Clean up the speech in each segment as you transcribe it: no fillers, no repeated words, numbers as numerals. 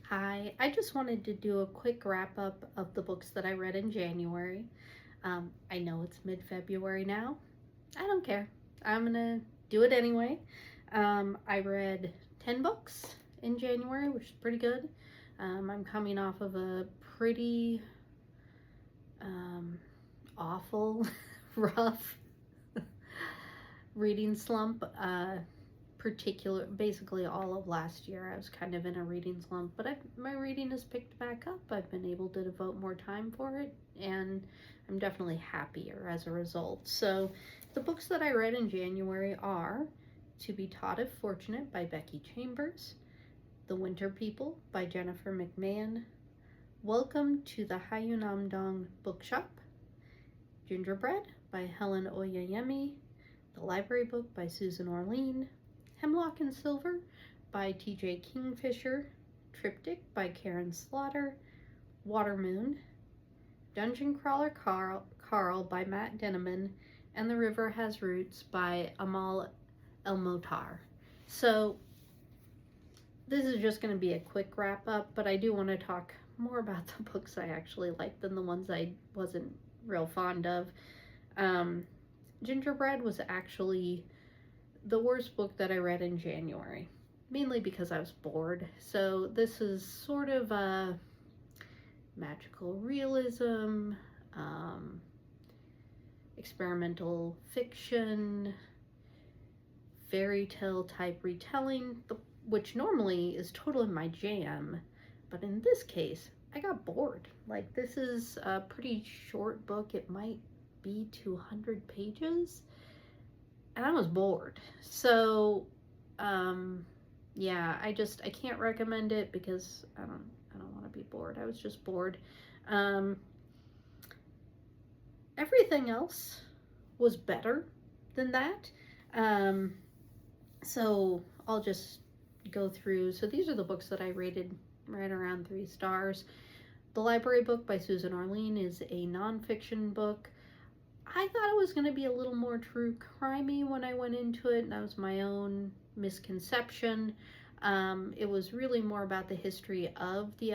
Hi, I just wanted to do a quick wrap up of the books that I read in January. I know it's mid February now. I don't care. I'm gonna do it anyway. I read 10 books in January, which is pretty good. I'm coming off of a pretty um, awful, rough reading slump. Basically all of last year I was kind of in a reading slump, but my reading has picked back up. I've been able to devote more time for it, and I'm definitely happier as a result. So the books that I read in January are To Be Taught If Fortunate by Becky Chambers, The Winter People by Jennifer McMahon, Welcome to the Hayunamdong Bookshop, Gingerbread by Helen Oyeyemi, The Library Book by Susan Orlean, Hemlock and Silver by T.J. Kingfisher, Triptych by Karen Slaughter, Watermoon, Dungeon Crawler Carl by Matt Denneman, and The River Has Roots by Amal El-Motar. So this is just going to be a quick wrap up, but I do want to talk more about the books I actually liked than the ones I wasn't real fond of. Gingerbread was actually the worst book that I read in January, mainly because I was bored. So this is sort of a magical realism, experimental fiction, fairy tale type retelling, which normally is totally my jam. But in this case, I got bored. Like, this is a pretty short book. It might be 200 pages. And I was bored. So, yeah, I can't recommend it because I don't want to be bored. I was just bored. Um, Everything else was better than that. Um, so I'll just go through. So these are the books that I rated right around 3 stars. The Library Book by Susan Orlean is a nonfiction book. I thought it was going to be a little more true crimey when I went into it, and that was my own misconception. It was really more about the history of the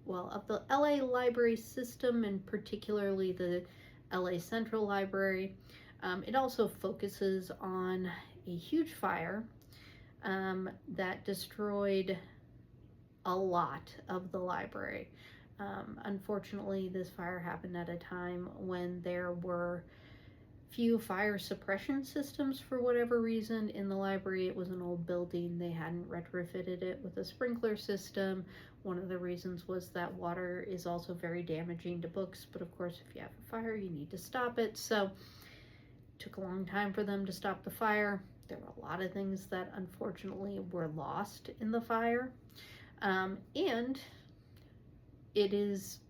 LA library system, and particularly the LA Central Library. It also focuses on a huge fire that destroyed a lot of the library. Unfortunately, this fire happened at a time when there were few fire suppression systems for whatever reason in the library. It was an old building. They hadn't retrofitted it with a sprinkler system. One of the reasons was that water is also very damaging to books, but of course, if you have a fire, you need to stop it. So it took a long time for them to stop the fire. There were a lot of things that unfortunately were lost in the fire. And it is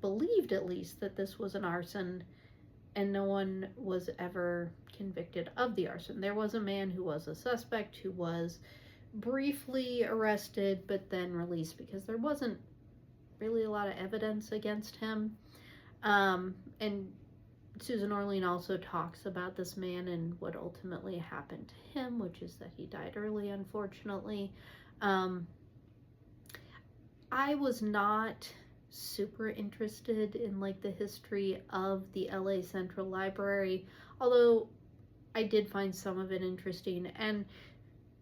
believed, at least, that this was an arson, and no one was ever convicted of the arson. There was a man who was a suspect who was briefly arrested but then released because there wasn't really a lot of evidence against him. And Susan Orlean also talks about this man and what ultimately happened to him, which is that he died early, unfortunately. I was not super interested in like the history of the LA Central Library, although I did find some of it interesting. And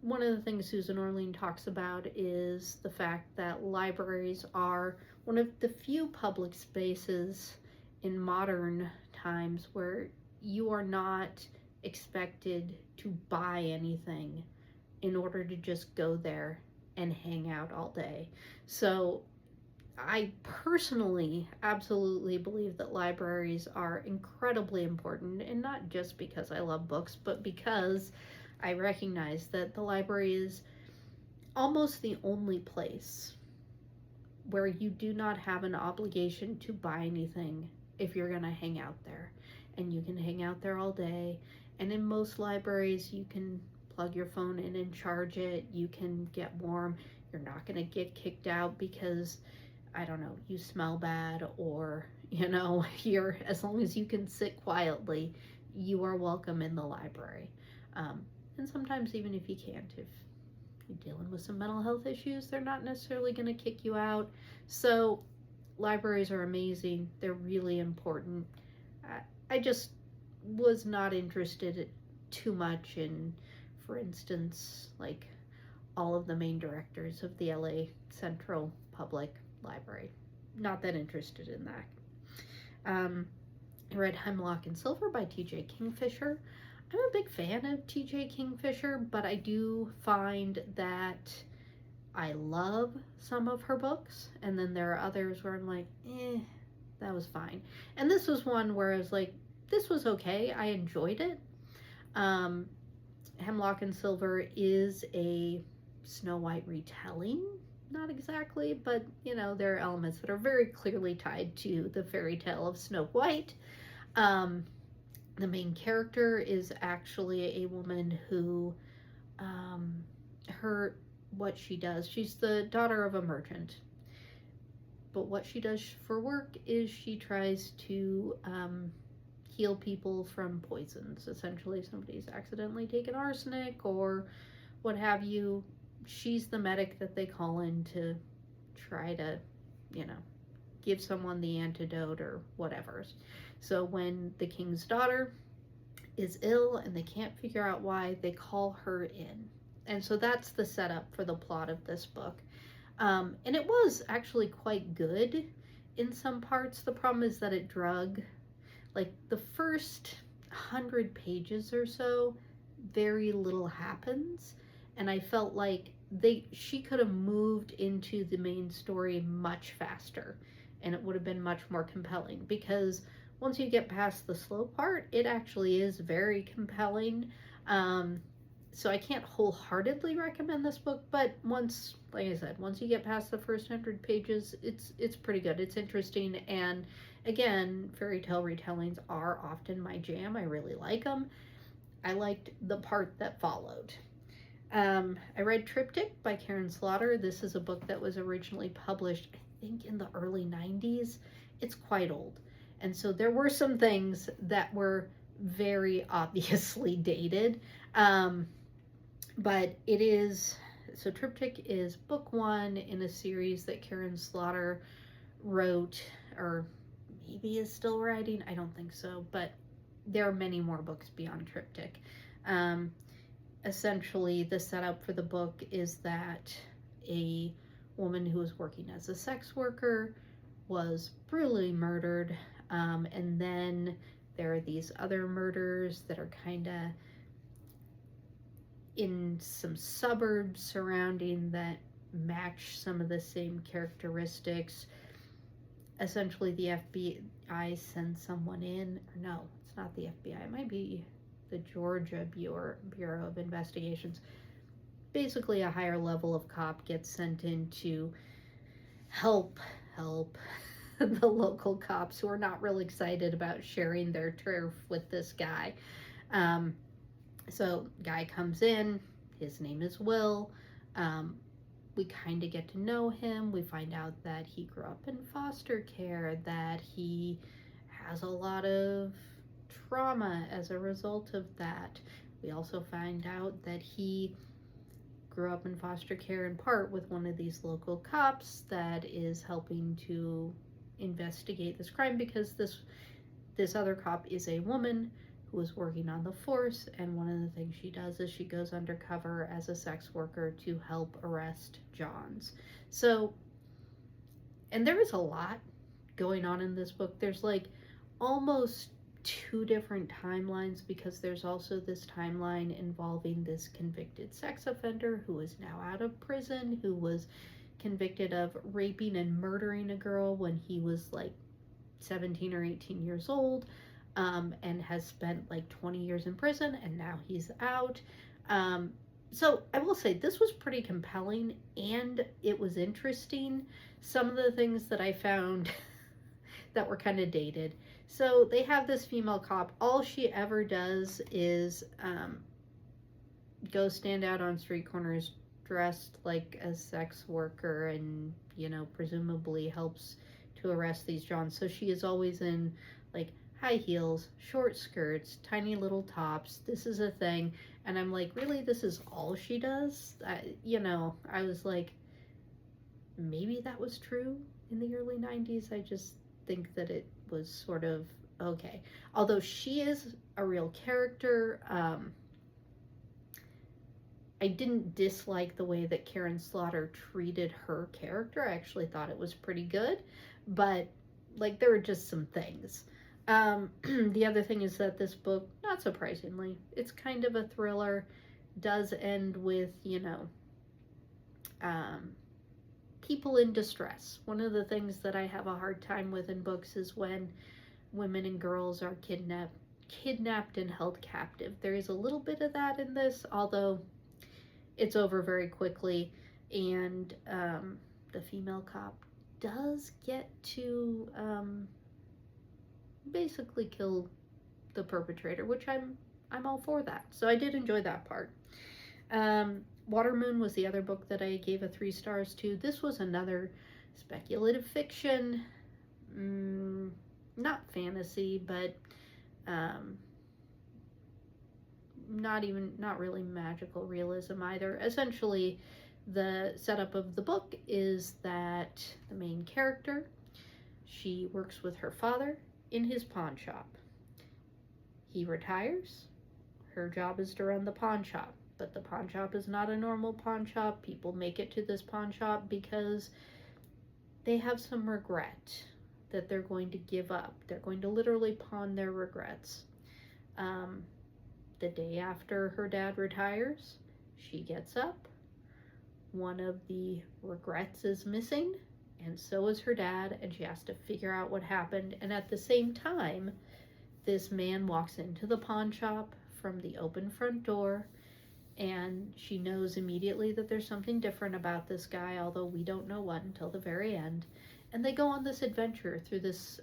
one of the things Susan Orlean talks about is the fact that libraries are one of the few public spaces in modern times where you are not expected to buy anything in order to just go there and hang out all day. So I personally absolutely believe that libraries are incredibly important, and not just because I love books, but because I recognize that the library is almost the only place where you do not have an obligation to buy anything if you're going to hang out there. And you can hang out there all day. And in most libraries, you can plug your phone in and charge it. You can get warm. You're not going to get kicked out because, I don't know, you smell bad, or, you're, as long as you can sit quietly, you are welcome in the library. And sometimes even if you can't, if you're dealing with some mental health issues, they're not necessarily going to kick you out. So libraries are amazing. They're really important. I just was not interested too much in, for instance, like all of the main directors of the LA Central Public Library. Not that interested in that. I read Hemlock and Silver by T.J. Kingfisher. I'm a big fan of T.J. Kingfisher, but I do find that I love some of her books, and then there are others where I'm like, that was fine. And this was one where I was like, this was okay. I enjoyed it. Hemlock and Silver is a Snow White retelling. Not exactly, but there are elements that are very clearly tied to the fairy tale of Snow White. The main character is actually a woman who, what she does, she's the daughter of a merchant. But what she does for work is she tries to heal people from poisons. Essentially, somebody's accidentally taken arsenic or what have you. She's the medic that they call in to try to, give someone the antidote or whatever. So when the king's daughter is ill and they can't figure out why, they call her in. And so that's the setup for the plot of this book. And it was actually quite good in some parts. The problem is that it drug. Like the first 100 pages or so, very little happens. And I felt like she could have moved into the main story much faster, and it would have been much more compelling, because once you get past the slow part, it actually is very compelling. So I can't wholeheartedly recommend this book, but once you get past the first 100 pages, it's pretty good. It's interesting, and again, fairy tale retellings are often my jam. I really like them. I liked the part that followed. I read Triptych by Karin Slaughter. This is a book that was originally published, I think, in the early 90s. It's quite old. And so there were some things that were very obviously dated. But it is, so Triptych is book one in a series that Karin Slaughter wrote, or maybe is still writing. I don't think so, but there are many more books beyond Triptych. Essentially, the setup for the book is that a woman who was working as a sex worker was brutally murdered, and then there are these other murders that are kind of in some suburbs surrounding that match some of the same characteristics. Essentially, the FBI sends someone in, or no, it's not the FBI, it might be the Georgia Bureau of Investigations. Basically, a higher level of cop gets sent in to help the local cops who are not really excited about sharing their turf with this guy. So guy comes in, his name is Will. We kind of get to know him. We find out that he grew up in foster care, that he has a lot of trauma as a result of that. We also find out that he grew up in foster care in part with one of these local cops that is helping to investigate this crime, because this other cop is a woman who is working on the force, and one of the things she does is she goes undercover as a sex worker to help arrest Johns. So, and there is a lot going on in this book. There's like almost 2 different timelines, because there's also this timeline involving this convicted sex offender who is now out of prison, who was convicted of raping and murdering a girl when he was like 17 or 18 years old, and has spent like 20 years in prison, and now he's out. So I will say this was pretty compelling, and it was interesting. Some of the things that I found that were kind of dated. So they have this female cop. All she ever does is go stand out on street corners dressed like a sex worker, and, presumably helps to arrest these Johns. So she is always in like high heels, short skirts, tiny little tops. This is a thing. And I'm like, really, this is all she does? I was like, maybe that was true in the early 90s. I just think that it was sort of okay. Although she is a real character, I didn't dislike the way that Karen Slaughter treated her character. I actually thought it was pretty good, but like there were just some things. The other thing is that this book, not surprisingly, it's kind of a thriller, does end with, um, people in distress. One of the things that I have a hard time with in books is when women and girls are kidnapped and held captive. There is a little bit of that in this, although it's over very quickly, and the female cop does get to basically kill the perpetrator, which I'm all for that. So I did enjoy that part. Watermoon was the other book that I gave a 3 stars to. This was another speculative fiction, not fantasy, but not really magical realism either. Essentially, the setup of the book is that the main character, she works with her father in his pawn shop. He retires. Her job is to run the pawn shop, but the pawn shop is not a normal pawn shop. People make it to this pawn shop because they have some regret that they're going to give up. They're going to literally pawn their regrets. The day after her dad retires, she gets up. One of the regrets is missing, and so is her dad, and she has to figure out what happened. And at the same time, this man walks into the pawn shop from the open front door, and she knows immediately that there's something different about this guy, although we don't know what until the very end. And they go on this adventure through this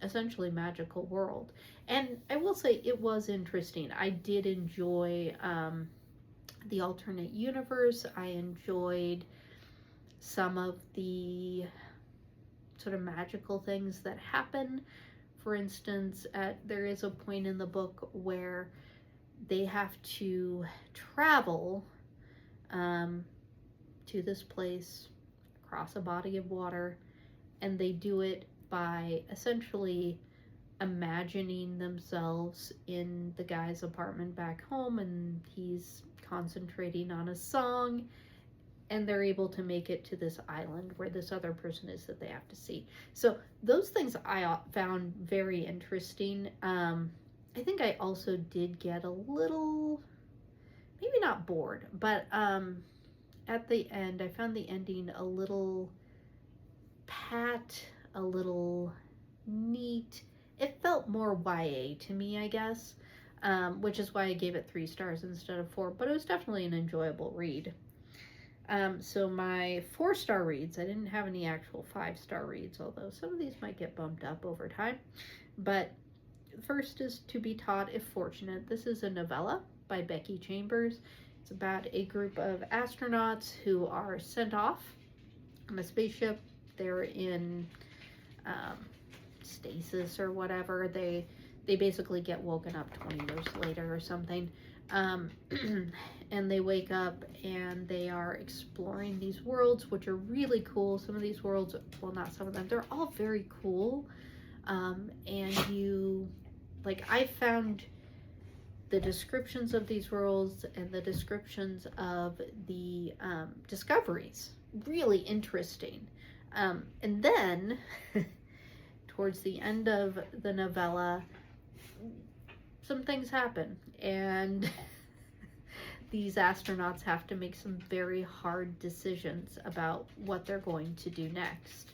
essentially magical world. And I will say it was interesting. I did enjoy the alternate universe. I enjoyed some of the sort of magical things that happen. For instance, there is a point in the book where they have to travel to this place across a body of water, and they do it by essentially imagining themselves in the guy's apartment back home, and he's concentrating on a song, and they're able to make it to this island where this other person is that they have to see. So those things I found very interesting. I think I also did get a little, maybe not bored, but at the end, I found the ending a little pat, a little neat. It felt more YA to me, I guess, which is why I gave it 3 stars instead of 4, but it was definitely an enjoyable read. So my 4-star reads, I didn't have any actual 5-star reads, although some of these might get bumped up over time. But first is To Be Taught If Fortunate. This is a novella by Becky Chambers. It's about a group of astronauts who are sent off on a spaceship. They're in stasis or whatever. They basically get woken up 20 years later or something. And they wake up and they are exploring these worlds, which are really cool. Some of these worlds, well, not some of them, they're all very cool. And I found the descriptions of these worlds and the descriptions of the discoveries really interesting. And then, towards the end of the novella, some things happen, and these astronauts have to make some very hard decisions about what they're going to do next.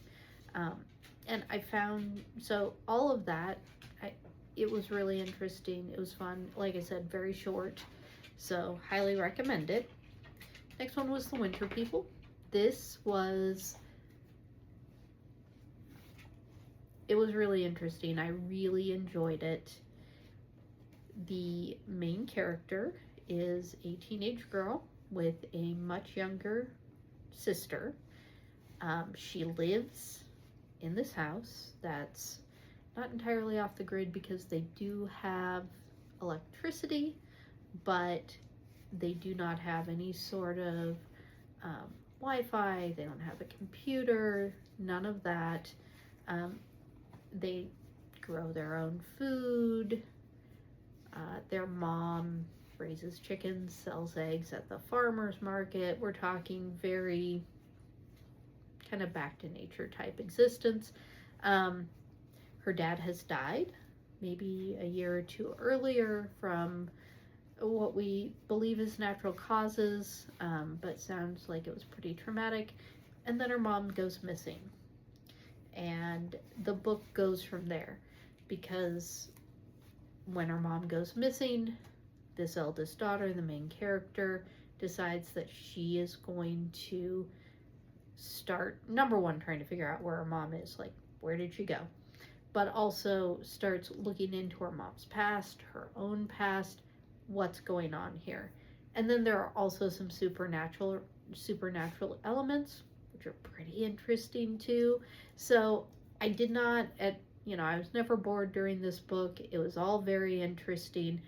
And I found, so all of that, it was really interesting. It was fun. Like I said, very short, so highly recommend it. Next one was The Winter People. This was, it was really interesting. I really enjoyed it. The main character is a teenage girl with a much younger sister. She lives in this house that's not entirely off the grid because they do have electricity, but they do not have any sort of um, Wi-Fi. They don't have a computer, none of that. They grow their own food. Their mom raises chickens, sells eggs at the farmer's market. We're talking very kind of back to nature type existence. Her dad has died maybe a year or two earlier from what we believe is natural causes, but sounds like it was pretty traumatic. And then her mom goes missing. And the book goes from there, because when her mom goes missing, this eldest daughter, the main character, decides that she is going to start, number one, trying to figure out where her mom is, like, where did she go? But also starts looking into her mom's past, her own past, what's going on here. And then there are also some supernatural elements, which are pretty interesting too. So I did not, I was never bored during this book. It was all very interesting.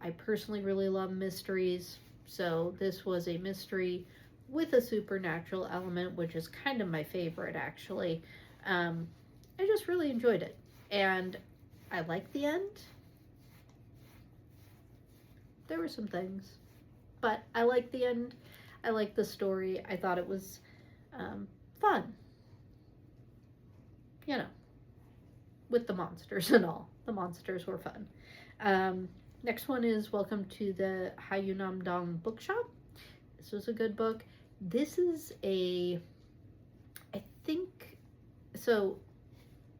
I personally really love mysteries, so this was a mystery with a supernatural element, which is kind of my favorite, actually. I just really enjoyed it, and I liked the end. There were some things, but I liked the end. I liked the story. I thought it was fun, with the monsters and all. The monsters were fun. Next one is Welcome to the Hayunamdong Bookshop. This was a good book. This is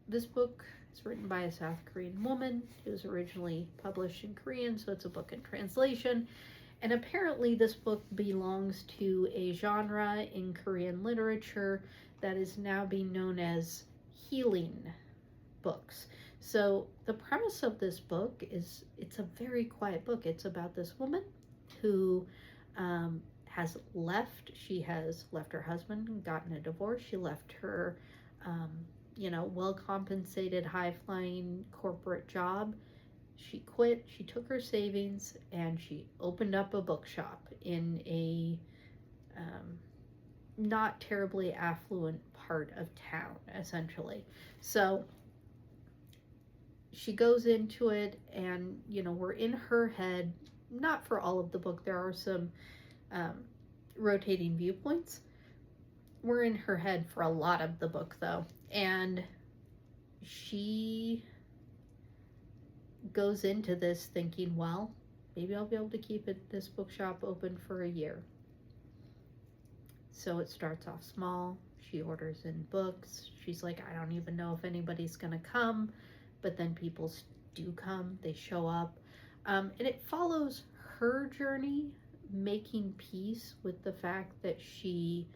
this book is written by a South Korean woman. It was originally published in Korean, so it's a book in translation. And apparently this book belongs to a genre in Korean literature that is now being known as healing books. So the premise of this book is, it's a very quiet book. It's about this woman who has left. She has left her husband and gotten a divorce. She left her, well-compensated, high-flying corporate job. She quit. She took her savings and she opened up a bookshop in a not terribly affluent part of town, essentially. So she goes into it, and we're in her head, not for all of the book. There are some rotating viewpoints. We're in her head for a lot of the book, though, and she goes into this thinking, well, maybe I'll be able to keep this bookshop open for a year. So it starts off small. She orders in books. She's like, I don't even know if anybody's gonna come, but then people do come. They show up, and it follows her journey making peace with the fact that she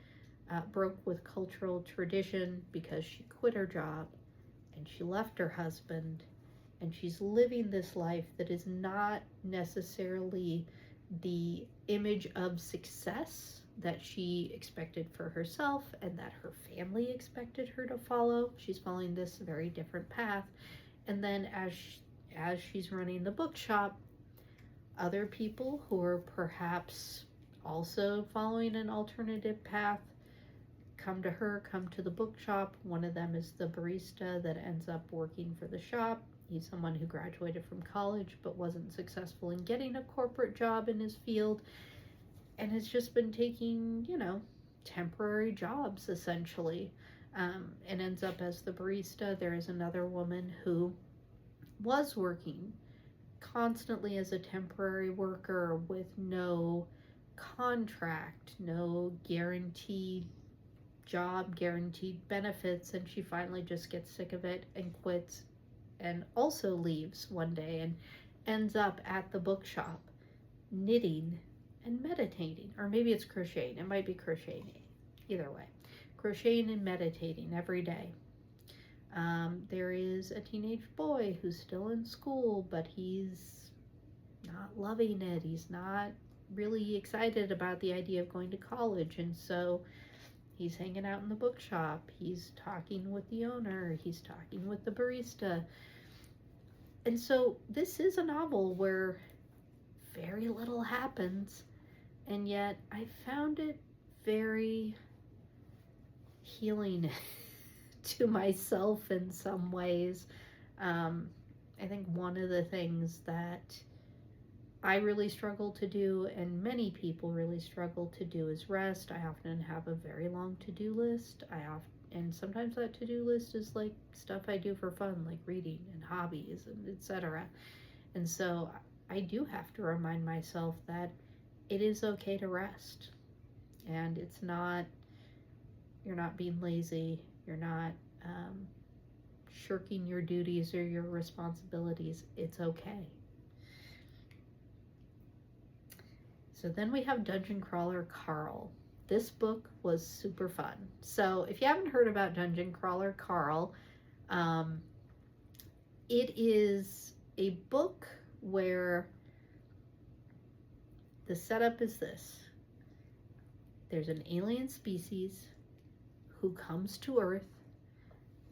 broke with cultural tradition because she quit her job and she left her husband, and she's living this life that is not necessarily the image of success that she expected for herself and that her family expected her to follow. She's following this very different path. And then as she's running the bookshop, other people who are perhaps also following an alternative path come to the bookshop. One of them is the barista that ends up working for the shop. He's someone who graduated from college but wasn't successful in getting a corporate job in his field, and has just been taking, temporary jobs, essentially, and ends up as the barista. There is another woman who was working constantly as a temporary worker with no contract, no guaranteed job, guaranteed benefits, and she finally just gets sick of it and quits, and also leaves one day and ends up at the bookshop knitting and meditating. Or maybe it's crocheting. It might be crocheting. Either way. Crocheting and meditating every day. There is a teenage boy who's still in school, but he's not loving it. He's not really excited about the idea of going to college, and so he's hanging out in the bookshop. He's talking with the owner. He's talking with the barista. And so this is a novel where very little happens, and yet I found it very healing to myself in some ways. I think one of the things that I really struggle to do, and many people really struggle to do, is rest. I often have a very long to-do list. And sometimes that to-do list is like stuff I do for fun, like reading and hobbies and etc. And so I do have to remind myself that it is okay to rest. And it's not, you're not being lazy, you're not shirking your duties or your responsibilities. It's okay. So then we have Dungeon Crawler Carl. This book was super fun. So if you haven't heard about Dungeon Crawler Carl, it is a book where the setup is this. There's an alien species who comes to Earth,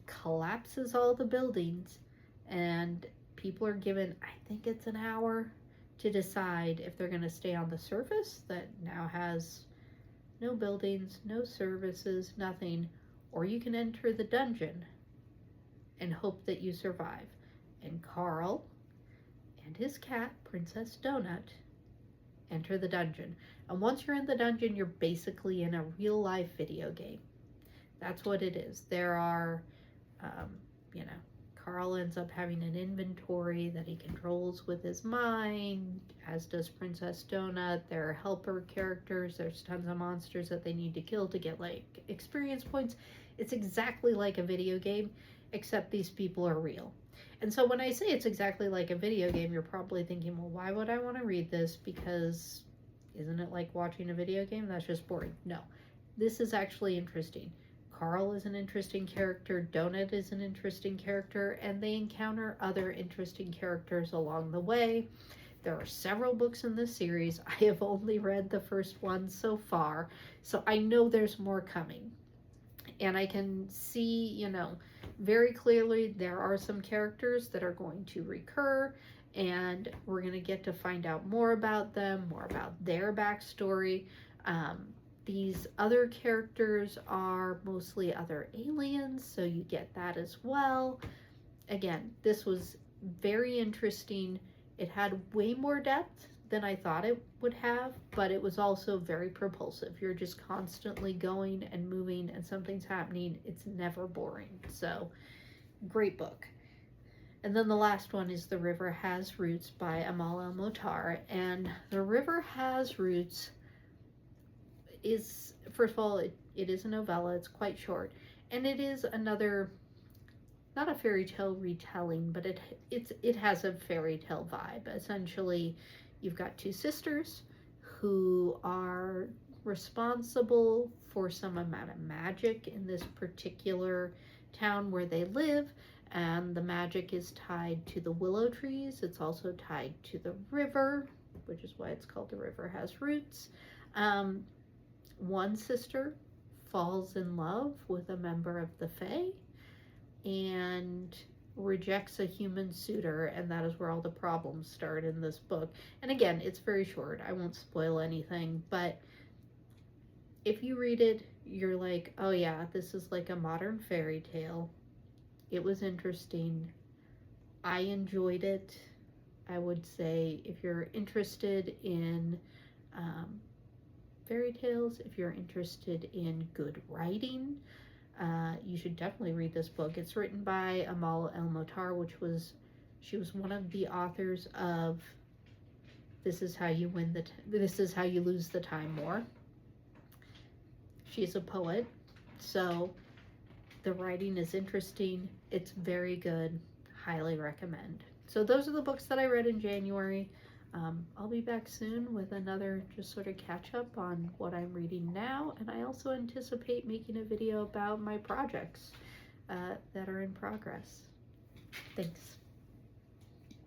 collapses all the buildings, and people are given, I think it's an hour, to decide if they're going to stay on the surface that now has no buildings, no services, nothing, or you can enter the dungeon and hope that you survive. And Carl and his cat, Princess Donut, enter the dungeon. And once you're in the dungeon, you're basically in a real life video game. That's what it is. There are, Carl ends up having an inventory that he controls with his mind, as does Princess Donut. There are helper characters. There's tons of monsters that they need to kill to get, like, experience points. It's exactly like a video game, except these people are real. And so when I say it's exactly like a video game, you're probably thinking, well, why would I want to read this? Because isn't it like watching a video game? That's just boring. No, this is actually interesting. Carl is an interesting character, Donut is an interesting character, and they encounter other interesting characters along the way. There are several books in this series. I have only read the first one so far, so I know there's more coming. And I can see, very clearly there are some characters that are going to recur, and we're going to get to find out more about them, more about their backstory. These other characters are mostly other aliens, so you get that as well. Again, this was very interesting. It had way more depth than I thought it would have, but it was also very propulsive. You're just constantly going and moving and something's happening. It's never boring. So, great book. And then the last one is The River Has Roots by Amal El-Mohtar. And The River Has Roots is, first of all, it is a novella. It's quite short, and it is another, not a fairy tale retelling, but it has a fairy tale vibe. Essentially, you've got two sisters who are responsible for some amount of magic in this particular town where they live, and the magic is tied to the willow trees. It's also tied to the river, which is why it's called The River Has Roots. One sister falls in love with a member of the Fae and rejects a human suitor, and that is where all the problems start in this book. And again, it's very short. I won't spoil anything, but if you read it, you're like, oh yeah, this is like a modern fairy tale. It was interesting. I enjoyed it. I would say if you're interested in fairy tales, if you're interested in good writing, you should definitely read this book. It's written by Amal El-Mohtar, she was one of the authors of This Is How You Lose the Time War. She's a poet, so the writing is interesting. It's very good. Highly recommend. So those are the books that I read in January. I'll be back soon with another just sort of catch up on what I'm reading now, and I also anticipate making a video about my projects that are in progress. Thanks.